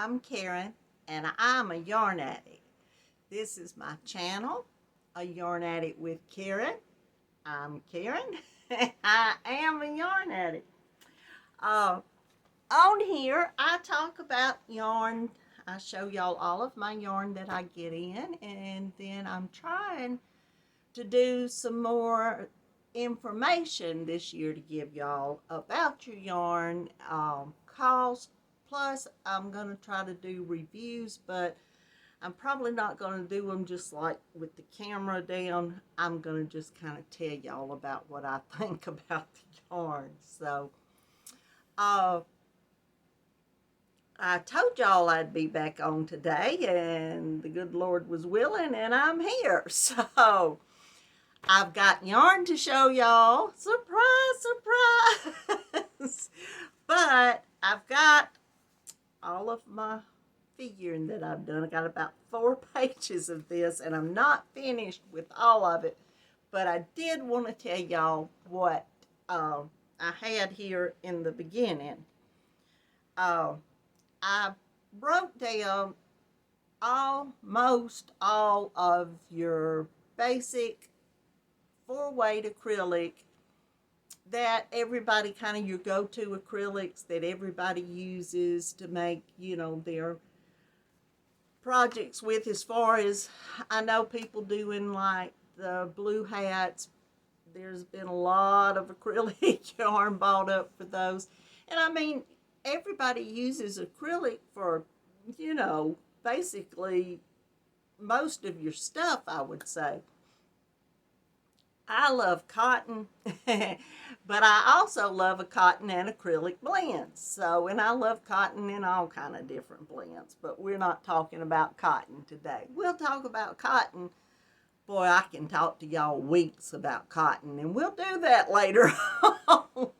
I'm Karen, and I'm a yarn addict. This is my channel, A Yarn Addict with Karen. I'm Karen, and I am a yarn addict. On here, I talk about yarn. I show y'all all of my yarn that I get in, and then I'm trying to do some more information this year to give y'all about your yarn, cost. Plus, I'm going to try to do reviews, but I'm probably not going to do them just like with the camera down. I'm going to just kind of tell y'all about what I think about the yarn. So, I told y'all I'd be back on today, and the good Lord was willing, and I'm here. So, I've got yarn to show y'all. Surprise, surprise. But I've got all of my figuring that I've done. I got about 4 pages of this, and I'm not finished with all of it. But I did want to tell y'all what I had here in the beginning. I broke down almost all of your basic 4-weight acrylic that everybody, kind of your go-to acrylics that everybody uses to make, their projects with. As far as I know, people doing like the blue hats, there's been a lot of acrylic yarn bought up for those. And I mean, everybody uses acrylic for, basically most of your stuff, I would say. I love cotton, but I also love a cotton and acrylic blend. So, and I love cotton in all kind of different blends, but we're not talking about cotton today. We'll talk about cotton. Boy, I can talk to y'all weeks about cotton, and we'll do that later on.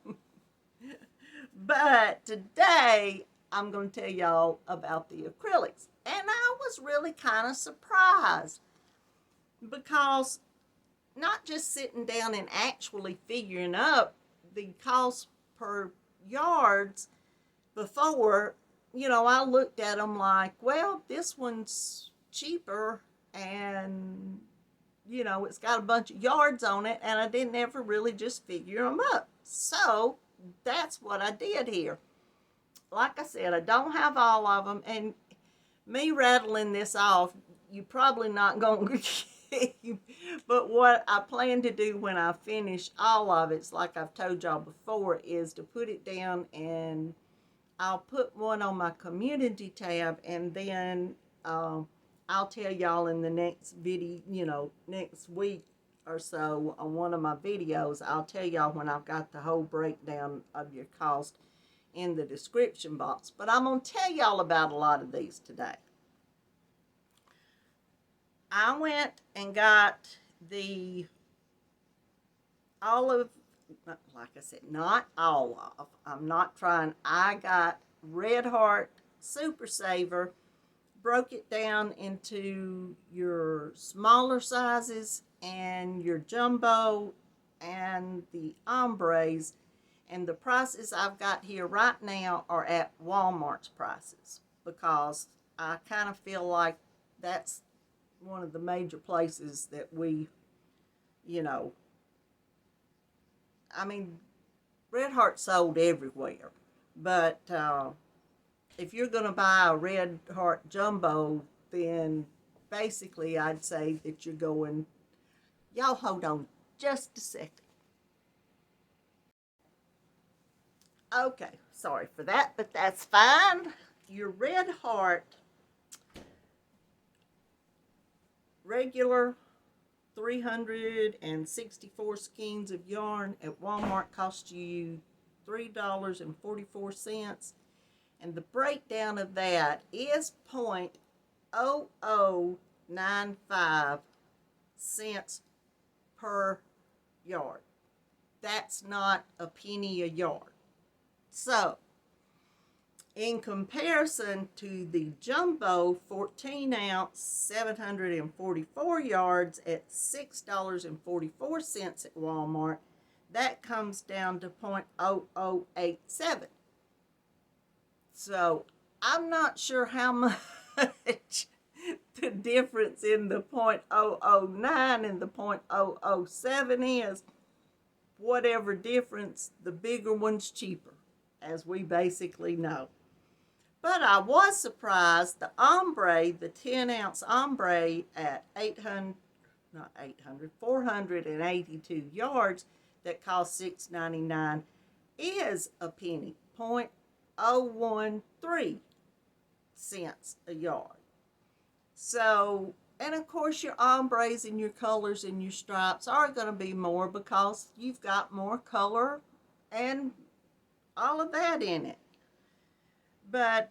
But today, I'm going to tell y'all about the acrylics. And I was really kind of surprised because not just sitting down and actually figuring up the cost per yards before, I looked at them like, well, this one's cheaper and, it's got a bunch of yards on it, and I didn't ever really just figure them up. So that's what I did here. Like I said, I don't have all of them, and me rattling this off, you're probably not going to but what I plan to do when I finish all of it, like I've told y'all before, is to put it down, and I'll put one on my community tab, and then I'll tell y'all in the next video, next week or so on one of my videos, I'll tell y'all when I've got the whole breakdown of your cost in the description box. But I'm going to tell y'all about a lot of these today. I went and got like I said, not all of, I'm not trying, I got Red Heart Super Saver, broke it down into your smaller sizes and your jumbo and the ombres, and the prices I've got here right now are at Walmart's prices, because I kind of feel like that's one of the major places that we, I mean, Red Heart sold everywhere, but if you're going to buy a Red Heart Jumbo, then basically I'd say that you're going, y'all hold on just a second. Okay, sorry for that, but that's fine. Your Red Heart regular 364 skeins of yarn at Walmart cost you $3.44, and the breakdown of that is 0.0095 cents per yard. That's not a penny a yard. So, in comparison to the jumbo 14 ounce 744 yards at $6.44 at Walmart, that comes down to 0.0087. So I'm not sure how much the difference in the .009 and the .007 is. Whatever difference, the bigger one's cheaper, as we basically know. But I was surprised the ombre, the 10-ounce ombre at 482 yards that cost $6.99 is a penny, 0.013 cents a yard. So, and of course your ombres and your colors and your stripes are going to be more because you've got more color and all of that in it. But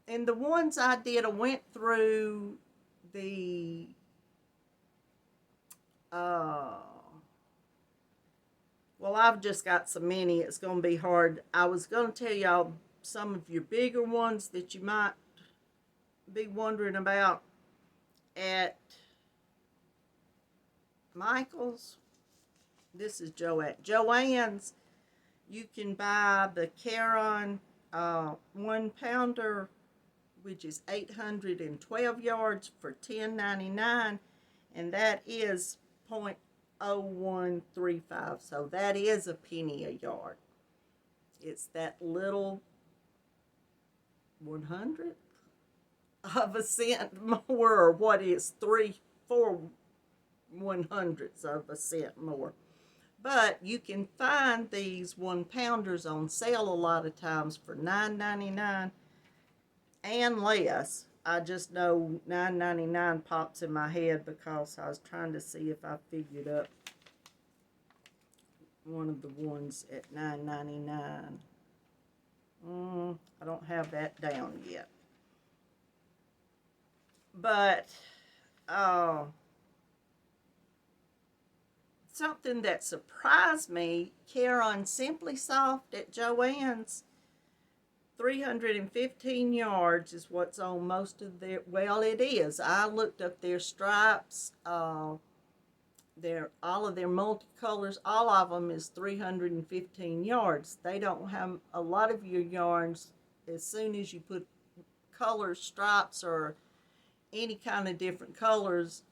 in the ones I did, I went through the well, I've just got so many, it's going to be hard. I was going to tell y'all some of your bigger ones that you might be wondering about at Michael's. This is Joann's. You can buy the Karenjmccaghren 1 pounder, which is 812 yards for $10.99, and that is 0.0135. So that is a penny a yard. It's that little 100th of a cent more, or what is 3/4 of a cent more. But you can find these 1 pounders on sale a lot of times for $9.99 and less. I just know $9.99 pops in my head because I was trying to see if I figured up one of the ones at $9.99. I don't have that down yet. But something that surprised me, Karen Simply Soft at Joann's, 315 yards is what's on most of their, well, it is. I looked up their stripes, all of their multicolors, all of them is 315 yards. They don't have a lot of your yarns, as soon as you put colors, stripes, or any kind of different colors,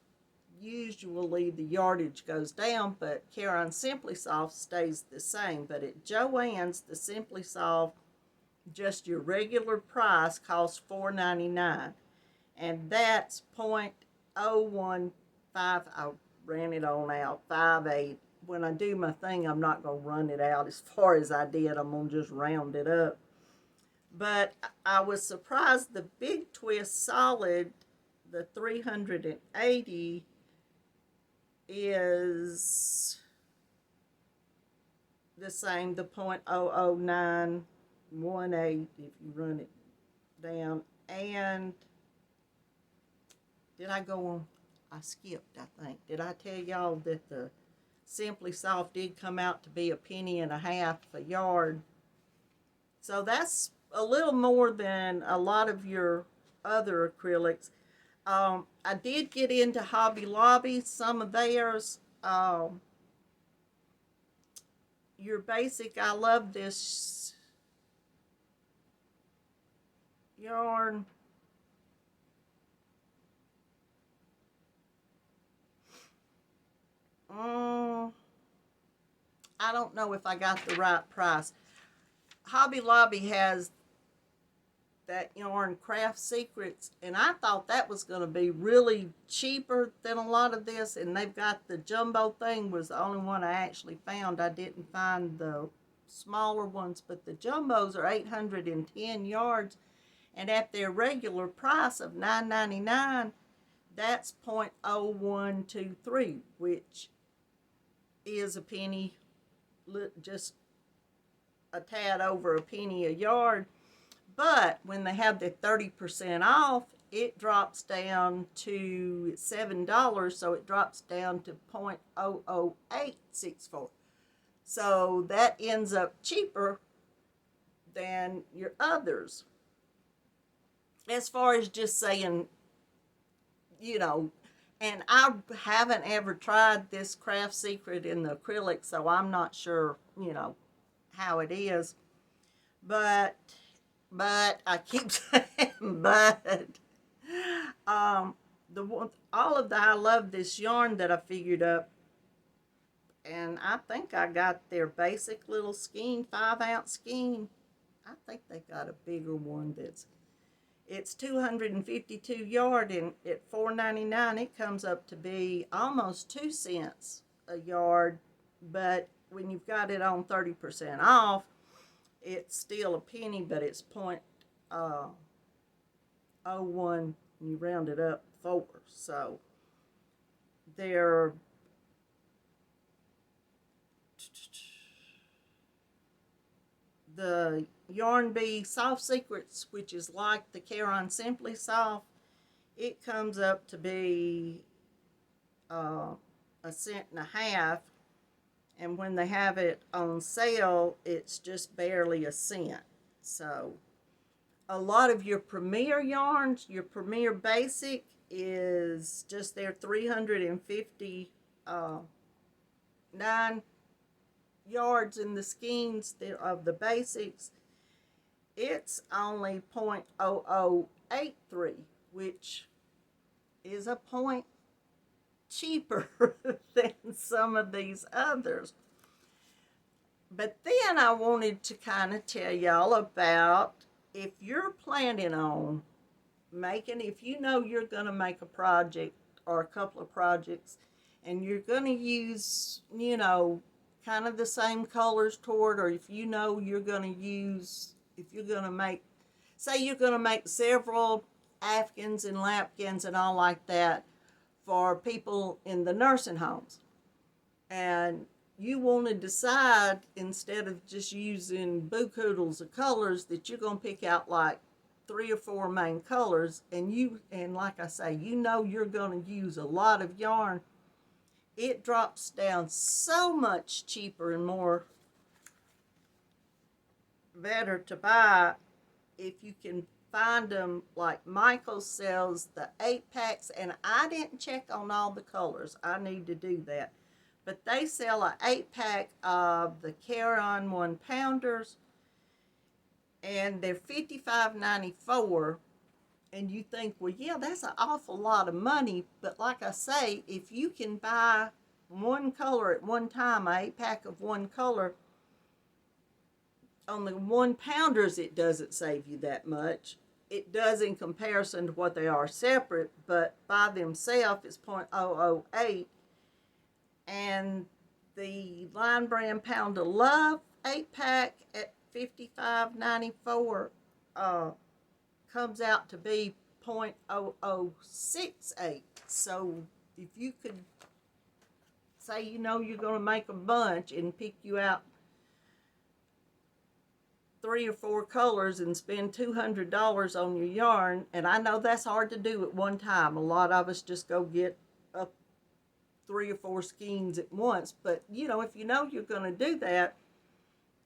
usually the yardage goes down, but Karen Simply Soft stays the same. But at Joann's, the Simply Soft, just your regular price, costs $4.99, and that's 0.015. I ran it on out, 5/8. When I do my thing, I'm not going to run it out as far as I did. I'm going to just round it up. But I was surprised the Big Twist Solid, the 380, is the same, the 0.00918 if you run it down. And did I go on? I skipped, I think. Did I tell y'all that the Simply Soft did come out to be a penny and a half a yard? So that's a little more than a lot of your other acrylics. I did get into Hobby Lobby, some of theirs. Your basic, I love this yarn. I don't know if I got the right price. Hobby Lobby has that yarn, Craft Secrets, and I thought that was going to be really cheaper than a lot of this, and they've got the jumbo thing, was the only one I actually found. I didn't find the smaller ones, but the jumbos are 810 yards, and at their regular price of $9.99, that's 0.0123, which is a penny, just a tad over a penny a yard. But when they have the 30% off, it drops down to $7, so it drops down to 0.00864. So that ends up cheaper than your others. As far as just saying, you know, and I haven't ever tried this Craft Secret in the acrylic, so I'm not sure, you know, how it is. But but I keep saying but. All of the I love this yarn that I figured up, and I think I got their basic little skein, 5-ounce skein. I think they got a bigger one it's 252 yard, and at $4.99 it comes up to be almost 2 cents a yard, but when you've got it on 30% off, it's still a penny, but it's .01, you round it up 4. So they're the Yarn Bee Soft Secrets, which is like the Caron Simply Soft, it comes up to be 1.50 cents, and when they have it on sale, it's just barely a cent. So a lot of your Premier yarns, your Premier Basic is just their 359 yards in the skeins of the basics. It's only 0.0083, which is a point cheaper than some of these others. But then I wanted to kind of tell y'all about, if you're planning on if you know you're going to make a project or a couple of projects, and you're going to use, kind of the same colors toward, or if you know you're going to use, if you're going to make, say you're going to make several afghans and lapkins and all like that for people in the nursing homes, and you want to decide, instead of just using boo-koodles of colors, that you're going to pick out like 3 or 4 main colors, and like I say, you're going to use a lot of yarn, it drops down so much cheaper and more better to buy if you can find them. Like Michael sells the 8-packs, and I didn't check on all the colors. I need to do that. But they sell an 8-pack of the Caron 1-pounders, and they're $55.94. And you think, well, yeah, that's an awful lot of money. But like I say, if you can buy one color at one time, an 8-pack of one color, on the 1-pounders, it doesn't save you that much. It does in comparison to what they are separate, but by themselves, it's 0.008. And the Line Brand Pound of Love 8-pack at $55.94 comes out to be 0.0068. So if you could say you're going to make a bunch and pick you out 3 or 4 colors and spend $200 on your yarn, and I know that's hard to do at one time. A lot of us just go get up 3 or 4 skeins at once, but if you're going to do that,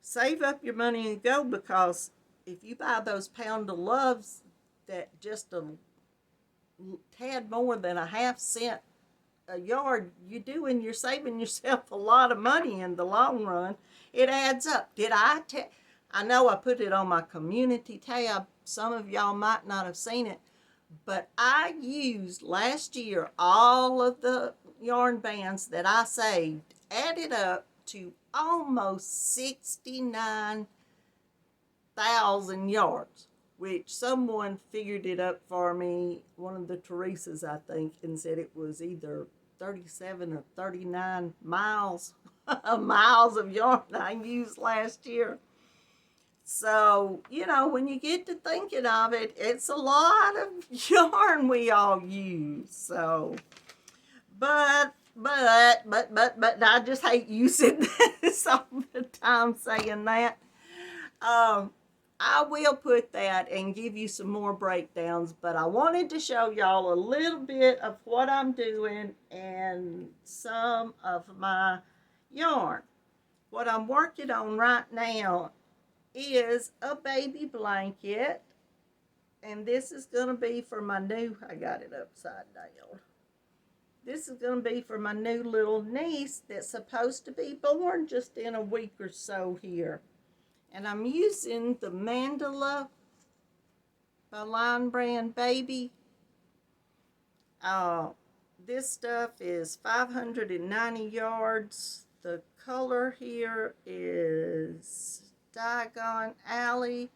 save up your money and go, because if you buy those Pound of Loves that just a tad more than a half cent a yard, you're saving yourself a lot of money in the long run. It adds up. I know I put it on my community tab. Some of y'all might not have seen it, but I used last year all of the yarn bands that I saved, added up to almost 69,000 yards, which someone figured it up for me, one of the Teresas, I think, and said it was either 37 or 39 miles of yarn I used last year. So, when you get to thinking of it, it's a lot of yarn we all use. So, but I just hate using this all the time, saying that. I will put that and give you some more breakdowns, but I wanted to show y'all a little bit of what I'm doing and some of my yarn. What I'm working on right now is a baby blanket, and this is going to be for my I got it upside down. This is going to be for my new little niece that's supposed to be born just in a week or so here. And I'm using the mandala by Line Brand Baby. This stuff is 590 yards. The color here is Diagon Alley.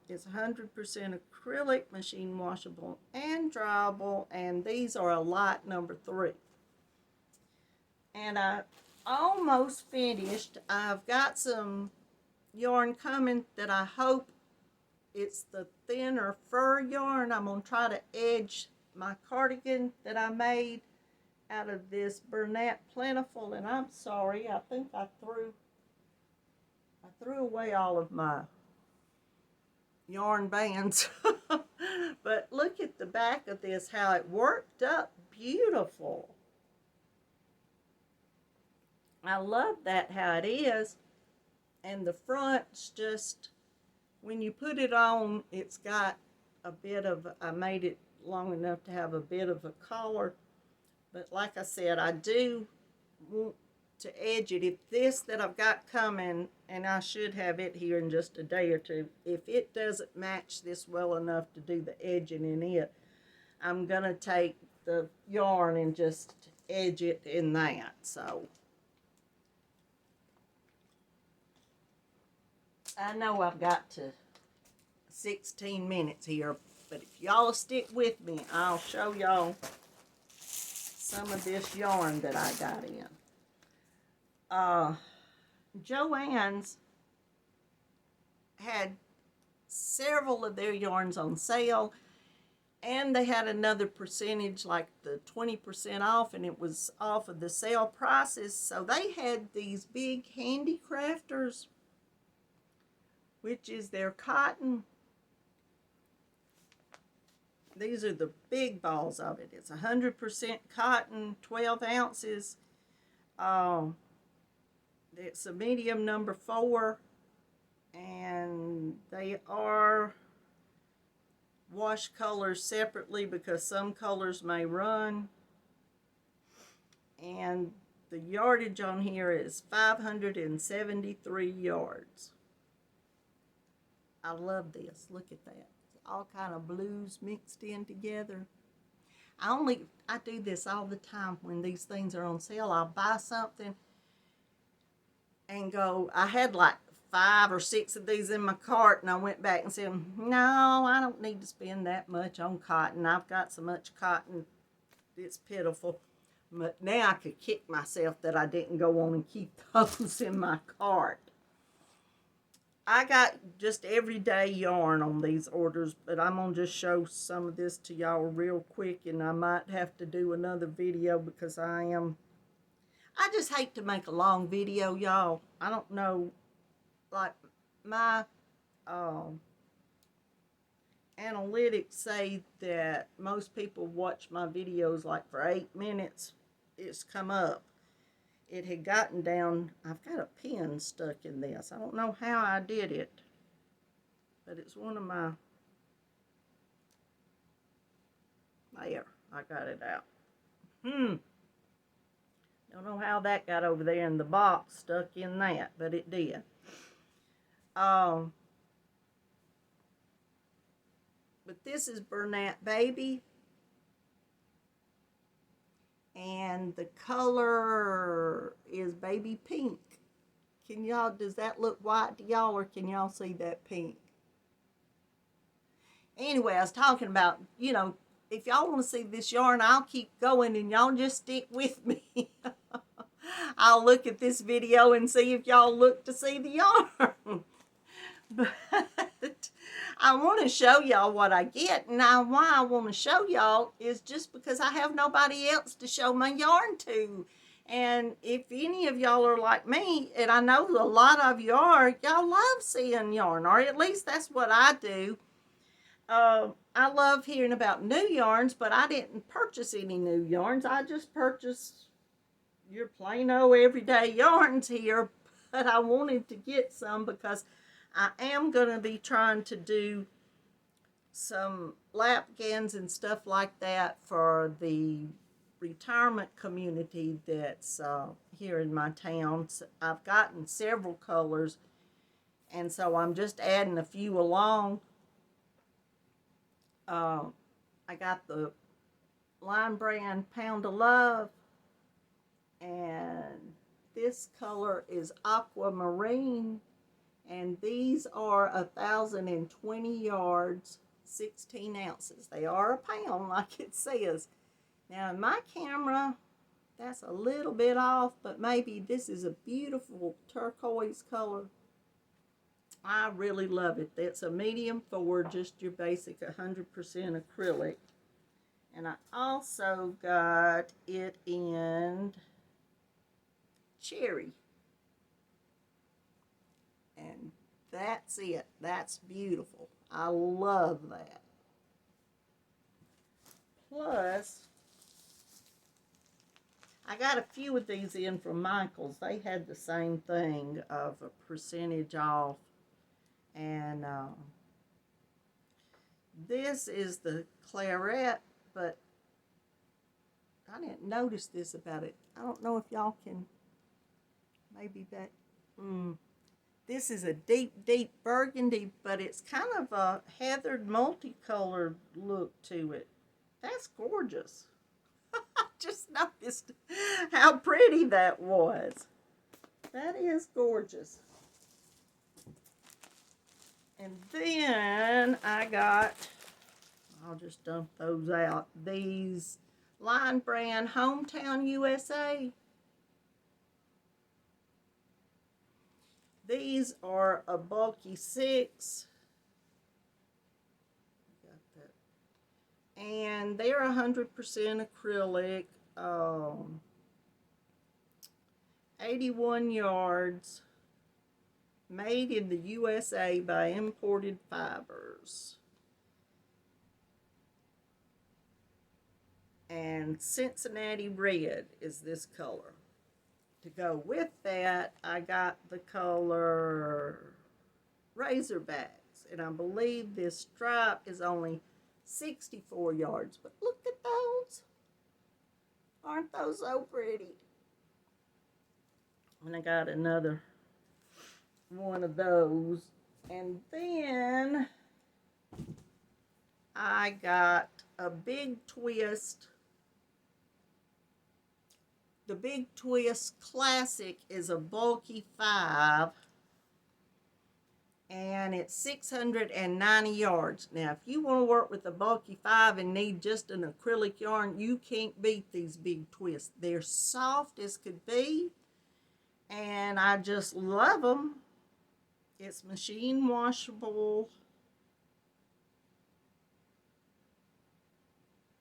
It's 100% acrylic, machine washable and dryable, and these are a light number 3. And I almost finished. I've got some yarn coming that I hope it's the thinner fur yarn. I'm going to try to edge my cardigan that I made out of this Bernat Plentiful, and I'm sorry, I think I threw away all of my yarn bands. But look at the back of this, how it worked up beautiful. I love that, how it is. And the front's just, when you put it on, it's got a bit of, I made it long enough to have a bit of a collar. But like I said, I do want to edge it. If this that I've got coming, and I should have it here in just a day or two, if it doesn't match this well enough to do the edging in it, I'm going to take the yarn and just edge it in that. So I know I've got to 16 minutes here, but if y'all stick with me, I'll show y'all some of this yarn that I got in. Joann's had several of their yarns on sale, and they had another percentage, like the 20% off, and it was off of the sale prices. So they had these big handicrafters, which is their cotton. These are the big balls of it. It's 100% cotton, 12 ounces. It's a medium number 4, and they are wash colors separately because some colors may run. And the yardage on here is 573 yards. I love this. Look at that. All kind of blues mixed in together. I do this all the time when these things are on sale. I'll buy something and go, I had like 5 or 6 of these in my cart, and I went back and said, no, I don't need to spend that much on cotton. I've got so much cotton, it's pitiful. But now I could kick myself that I didn't go on and keep those in my cart. I got just everyday yarn on these orders, but I'm going to just show some of this to y'all real quick, and I might have to do another video because I just hate to make a long video, y'all. I don't know, like my analytics say that most people watch my videos like for 8 minutes. It's come up. It had gotten down, I've got a pin stuck in this. I don't know how I did it, but it's one of my, there, I got it out. Don't know how that got over there in the box, stuck in that, but it did. But this is Bernat Baby. And the color is baby pink. Can y'all, does that look white to y'all, or can y'all see that pink? Anyway, I was talking about, you know, if y'all want to see this yarn, I'll keep going and y'all just stick with me. I'll look at this video and see if y'all look to see the yarn. But I want to show y'all what I get. Now, why I want to show y'all is just because I have nobody else to show my yarn to. And if any of y'all are like me, and I know a lot of you are, y'all love seeing yarn, or at least that's what I do. I love hearing about new yarns, but I didn't purchase any new yarns. I just purchased your plain old everyday yarns here, but I wanted to get some because I am going to be trying to do some lap gans and stuff like that for the retirement community that's here in my town. So I've gotten several colors, and so I'm just adding a few along. I got the Line Brand Pound of Love, and this color is Aquamarine, and these are 1,020 yards, 16 ounces. They are a pound like it says. Now in my camera, that's a little bit off, but maybe this is a beautiful turquoise color. I really love it. It's a medium 4, just your basic 100% acrylic. And I also got it in cherry. And that's it. That's beautiful. I love that. Plus, I got a few of these in from Michael's. They had the same thing of a percentage off. And this is the claret, but I didn't notice this about it. I don't know if y'all can, maybe that, this is a deep, deep burgundy, but it's kind of a heathered, multicolored look to it. That's gorgeous. I just noticed how pretty that was. That is gorgeous. And then I got, I'll just dump those out, these Line Brand Hometown USA. These are a bulky 6. Got that. And they're 100% acrylic, 81 yards. Made in the USA by Imported Fibers. And Cincinnati Red is this color. To go with that, I got the color Razorbacks. And I believe this stripe is only 64 yards. But look at those. Aren't those so pretty? And I got another one of those. And then I got a Big Twist. The Big Twist Classic is a bulky 5, and it's 690 yards. Now, if you want to work with a bulky 5 and need just an acrylic yarn, you can't beat these Big Twists. They're soft as could be, and I just love them. It's machine washable,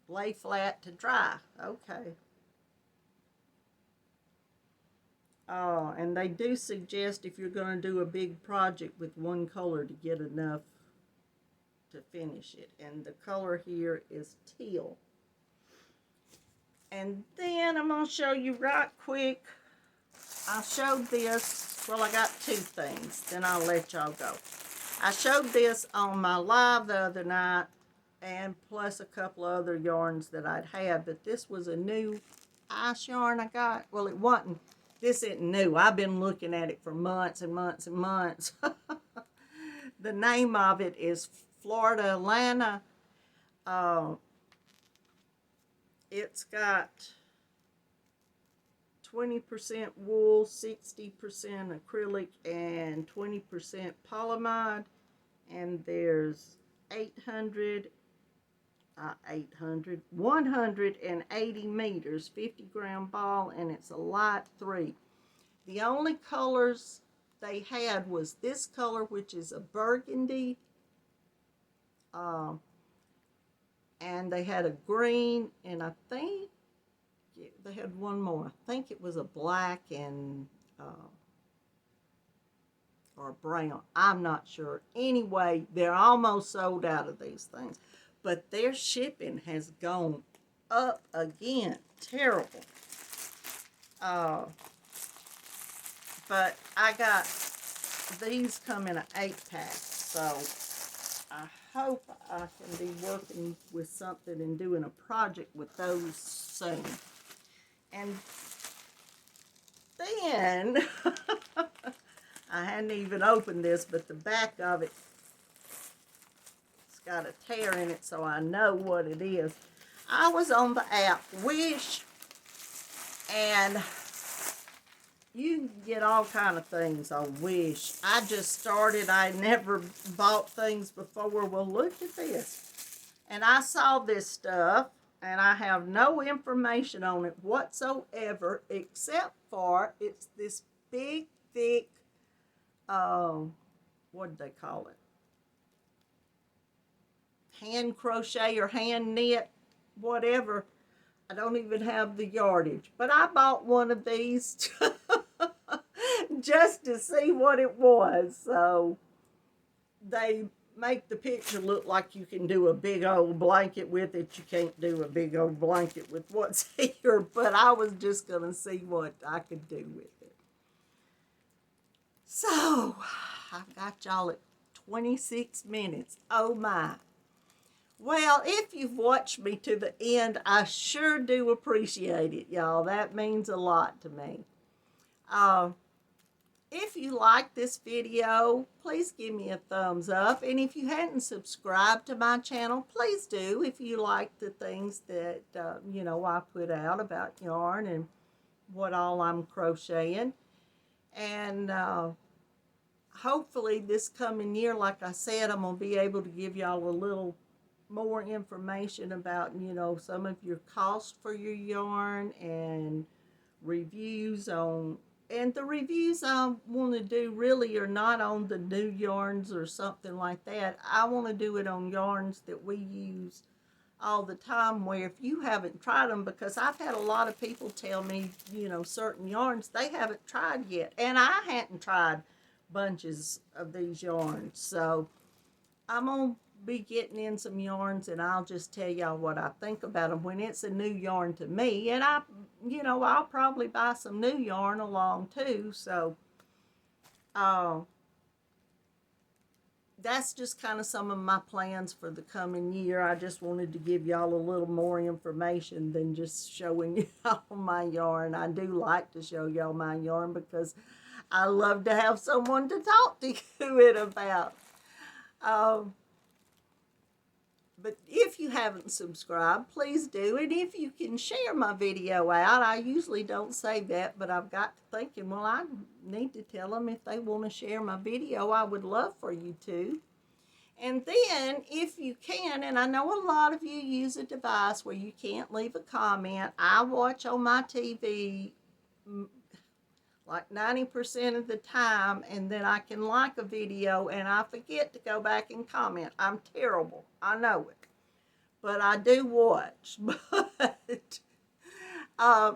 lay flat to dry. Okay. Oh, and they do suggest if you're going to do a big project with one color to get enough to finish it. And the color here is teal. And then I'm going to show you right quick. I showed this, well, I got 2 things, then I'll let y'all go. I showed this on my live the other night, and plus a couple of other yarns that I'd had, but this was a new ice yarn I got. Well, it wasn't, this isn't new. I've been looking at it for months and months and months. The name of it is Florida Atlanta. It's got 20% wool, 60% acrylic, and 20% polyamide. And there's 180 meters, 50-gram ball, and it's a light 3. The only colors they had was this color, which is a burgundy, and they had a green, and I think they had one more. I think it was a black and or brown. I'm not sure. Anyway, they're almost sold out of these things. But their shipping has gone up again. Terrible. But I got these come in an 8-pack. So I hope I can be working with something and doing a project with those soon. And then, I hadn't even opened this, but the back of it, it's got a tear in it so I know what it is. I was on the app Wish, and you can get all kind of things on Wish. I just started. I never bought things before. Well, look at this. And I saw this stuff, and I have no information on it whatsoever, except for it's this big, thick, what did they call it? Hand crochet or hand knit, whatever. I don't even have the yardage. But I bought one of these just to see what it was. So they make the picture look like you can do a big old blanket with it. You can't do a big old blanket with what's here. But I was just going to see what I could do with it. So I got y'all at 26 minutes. Oh my. Well, if you've watched me to the end, I sure do appreciate it, y'all. That means a lot to me. If you like this video, please give me a thumbs up. And if you hadn't subscribed to my channel, please do. If you like the things that, I put out about yarn and what all I'm crocheting. And hopefully this coming year, like I said, I'm going to be able to give y'all a little more information about, some of your costs for your yarn and reviews on, and the reviews I want to do really are not on the new yarns or something like that. I want to do it on yarns that we use all the time, where if you haven't tried them, because I've had a lot of people tell me, certain yarns they haven't tried yet, and I hadn't tried bunches of these yarns. So I'm going to be getting in some yarns, and I'll just tell y'all what I think about them when it's a new yarn to me. And I'll probably buy some new yarn along too. So that's just kind of some of my plans for the coming year. I just wanted to give y'all a little more information than just showing y'all my yarn. I do like to show y'all my yarn because I love to have someone to talk to it about. But if you haven't subscribed, please do. And if you can share my video out, I usually don't say that, but I've got to thinking, well, I need to tell them if they want to share my video. I would love for you to. And then, if you can, and I know a lot of you use a device where you can't leave a comment. I watch on my TV like 90% of the time, and then I can like a video and I forget to go back and comment. I'm terrible. I know it. But I do watch. But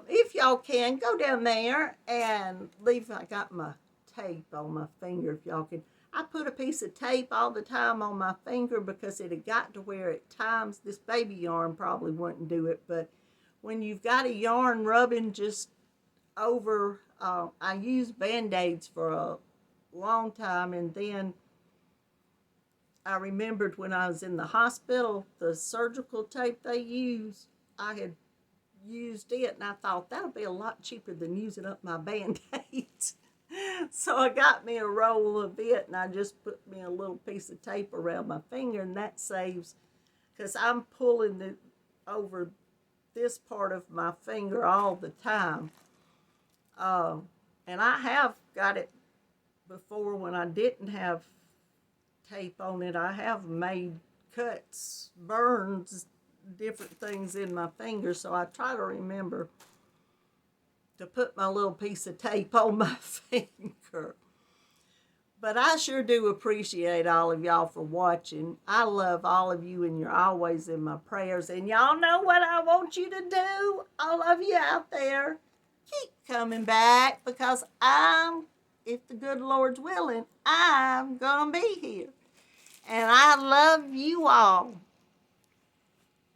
if y'all can, go down there and leave. I got my tape on my finger, if y'all can. I put a piece of tape all the time on my finger because it had got to where at times, this baby yarn probably wouldn't do it, but when you've got a yarn rubbing just over, I used Band-Aids for a long time, and then I remembered when I was in the hospital, the surgical tape they use, I had used it, and I thought that'll be a lot cheaper than using up my Band-Aids. So I got me a roll of it, and I just put me a little piece of tape around my finger, and that saves, because I'm pulling it over this part of my finger all the time. And I have got it before when I didn't have tape on it. I have made cuts, burns, different things in my fingers, so I try to remember to put my little piece of tape on my finger. But I sure do appreciate all of y'all for watching. I love all of you, and you're always in my prayers. And y'all know what I want you to do, all of you out there. Keep coming back, because if the good Lord's willing, I'm going to be here. And I love you all.